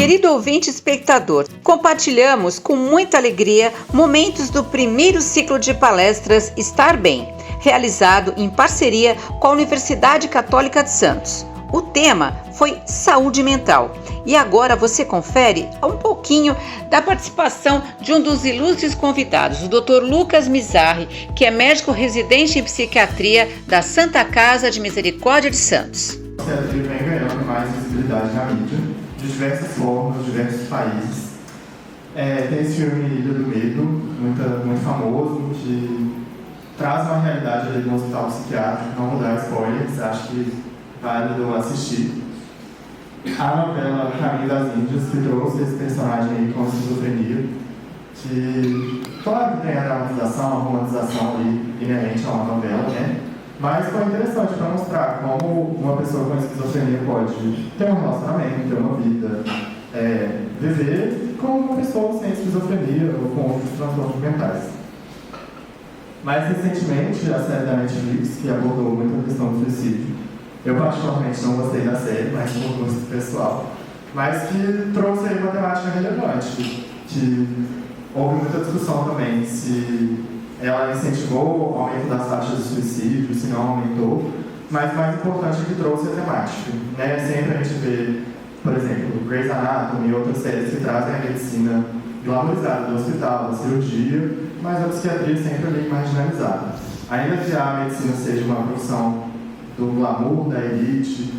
Querido ouvinte e espectador, compartilhamos com muita alegria momentos do primeiro ciclo de palestras Estar Bem, realizado em parceria com a Universidade Católica de Santos. O tema foi saúde mental e agora você confere um pouquinho da participação de um dos ilustres convidados, o Dr. Lucas Mizarri, que é médico residente em psiquiatria da Santa Casa de Misericórdia de Santos. A psiquiatria vem ganhando mais visibilidade na mídia, de diversas formas, diversos países. Tem esse filme Ilha do Medo, muito famoso, que traz uma realidade ali no hospital psiquiátrico. Não vou dar spoilers, acho que vale eu assistir. A novela Caminho das Índias, que trouxe esse personagem aí com esquizofrenia, que, claro que tem a dramatização, a romantização ali inerente a uma novela, né? Mas foi interessante para mostrar como uma pessoa com esquizofrenia pode ter um relacionamento, ter uma vida, viver como uma pessoa sem esquizofrenia ou com outros transtornos mentais. Mais recentemente, a série da Netflix, que abordou muito a questão do suicídio, eu particularmente não gostei da série, mas por gosto pessoal, mas que trouxe aí uma temática relevante, que houve muita discussão também se ela incentivou o aumento das taxas de suicídio, se não aumentou, mas mais importante é que trouxe a temática. Né? Sempre a gente vê, por exemplo, Grey's Anatomy e outras séries que trazem a medicina glamourizada do hospital, da cirurgia, mas a psiquiatria sempre ali marginalizada. Ainda que a medicina seja uma profissão do glamour, da elite,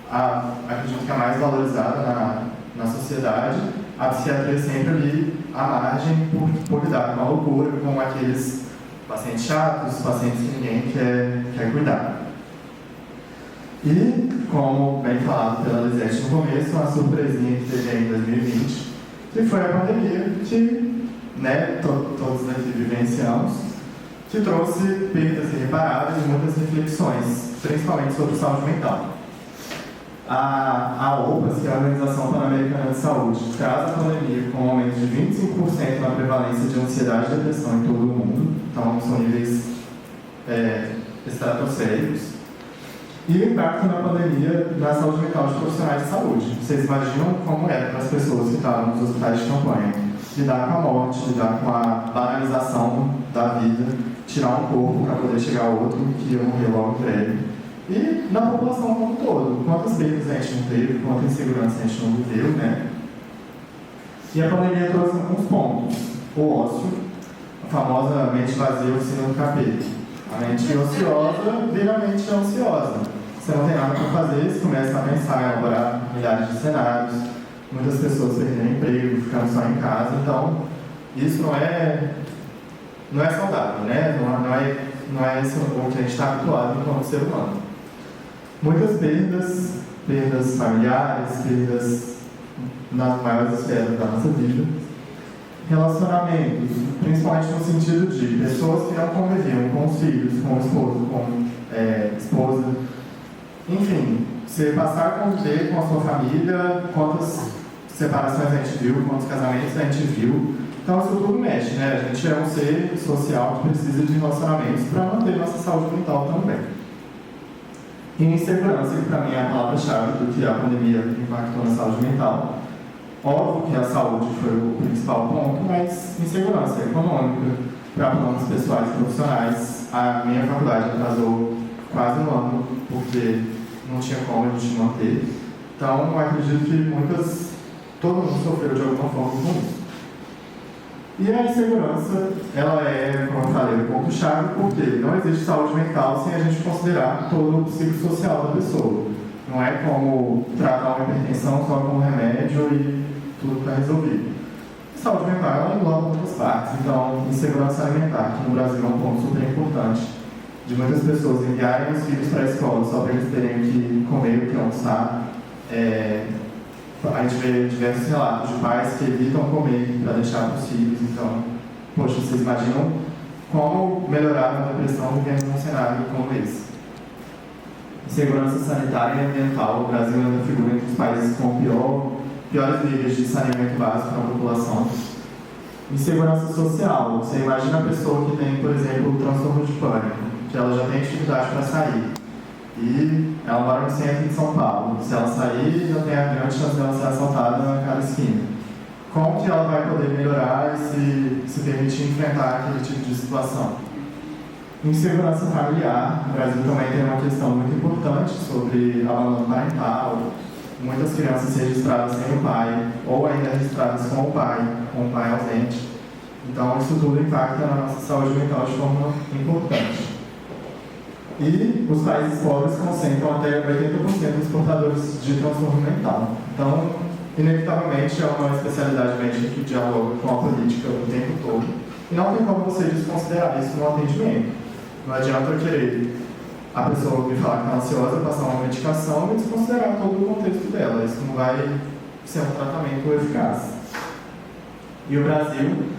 acredito que a mais valorizada na sociedade, a psiquiatria sempre ali à margem por lidar com a loucura, com aqueles pacientes chatos, pacientes que ninguém quer cuidar. E, como bem falado pela Lisete no começo, uma surpresinha que teve aí em 2020, que foi a pandemia, que todos aqui vivenciamos, que trouxe perdas irreparáveis e muitas reflexões, principalmente sobre saúde mental. A OPAS, que é a Organização Pan-Americana de Saúde, traz a pandemia com um aumento de 25% na prevalência de ansiedade e depressão em todo o mundo, então são níveis estratosféricos. E o impacto na pandemia na saúde mental de profissionais de saúde. Vocês imaginam como era para as pessoas que estavam nos hospitais de campanha lidar com a morte, lidar com a banalização da vida, tirar um corpo para poder chegar a outro que ia morrer logo em breve. E na população como um todo, quantas perdas a gente não teve, quanta insegurança a gente não viveu, né? E a pandemia trouxe alguns pontos. O ócio, a famosa mente vazia, oficina do capeta. A mente ociosa vira mente ansiosa. Você não tem nada para fazer, você começa a pensar em elaborar milhares de cenários, muitas pessoas perdendo emprego, ficando só em casa, então isso não é saudável, né? Não é isso o que a gente está habituado enquanto ser humano. Muitas perdas familiares, perdas nas maiores esferas da nossa vida. Relacionamentos, principalmente no sentido de pessoas que não conviviam com os filhos, com o esposo, com esposa. Enfim, você passar a conviver com a sua família, quantas separações a gente viu, quantos casamentos a gente viu. Então isso tudo mexe, né? A gente é um ser social que precisa de relacionamentos para manter nossa saúde mental também. E insegurança, que para mim é a palavra-chave do que a pandemia impactou na saúde mental. Óbvio que a saúde foi o principal ponto, mas insegurança econômica, para planos pessoais e profissionais. A minha faculdade atrasou quase um ano, porque não tinha como a gente manter. Então, acredito que todo mundo sofreu de alguma forma com isso. E a insegurança, ela como eu falei, um ponto-chave, porque não existe saúde mental sem a gente considerar todo o psicossocial da pessoa. Não é como tratar uma hipertensão só com um remédio e tudo está resolvido. A saúde mental, ela engloba outras partes. Então, insegurança alimentar, que no Brasil é um ponto super importante, de muitas pessoas enviarem os filhos para a escola só para eles terem que comer o que almoçar. A gente vê diversos relatos de pais que evitam comer para deixar para os filhos. Então, poxa, vocês imaginam como melhorar uma depressão vivendo num cenário como esse? Insegurança sanitária e ambiental. O Brasil ainda figura entre os países com piores níveis de saneamento básico para a população. Insegurança social. Você imagina a pessoa que tem, por exemplo, o transtorno de pânico, que ela já tem dificuldade para sair. E ela mora no centro de São Paulo. Se ela sair, já tem a grande chance de ela ser assaltada na cada esquina. Como que ela vai poder melhorar e se permitir enfrentar aquele tipo de situação? Insegurança familiar. O Brasil também tem uma questão muito importante sobre abandono parental. Muitas crianças registradas sem o pai, ou ainda registradas com o pai ausente. Então, isso tudo impacta na nossa saúde mental de forma importante. E os países pobres concentram até 80% dos portadores de transtorno mental. Então, inevitavelmente, é uma especialidade médica que dialoga com a política o tempo todo. E não tem como você desconsiderar isso no atendimento. Não adianta eu querer a pessoa me falar que está ansiosa, passar uma medicação e desconsiderar todo o contexto dela. Isso não vai ser um tratamento eficaz. E o Brasil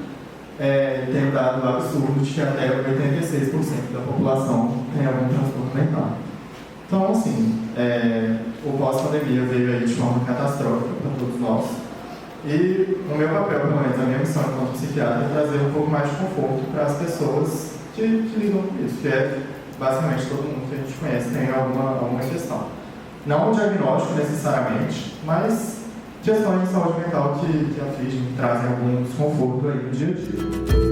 tem um dado absurdo de que até 86% da população tem algum transtorno mental. Então, assim, o pós-pandemia veio aí de forma catastrófica para todos nós. E o meu papel, pelo menos a minha missão enquanto psiquiatra, é trazer um pouco mais de conforto para as pessoas que lidam com isso, que é basicamente todo mundo que a gente conhece tem alguma questão. Não o diagnóstico necessariamente, mas questões de saúde mental que afligem, que trazem algum desconforto aí no dia a dia.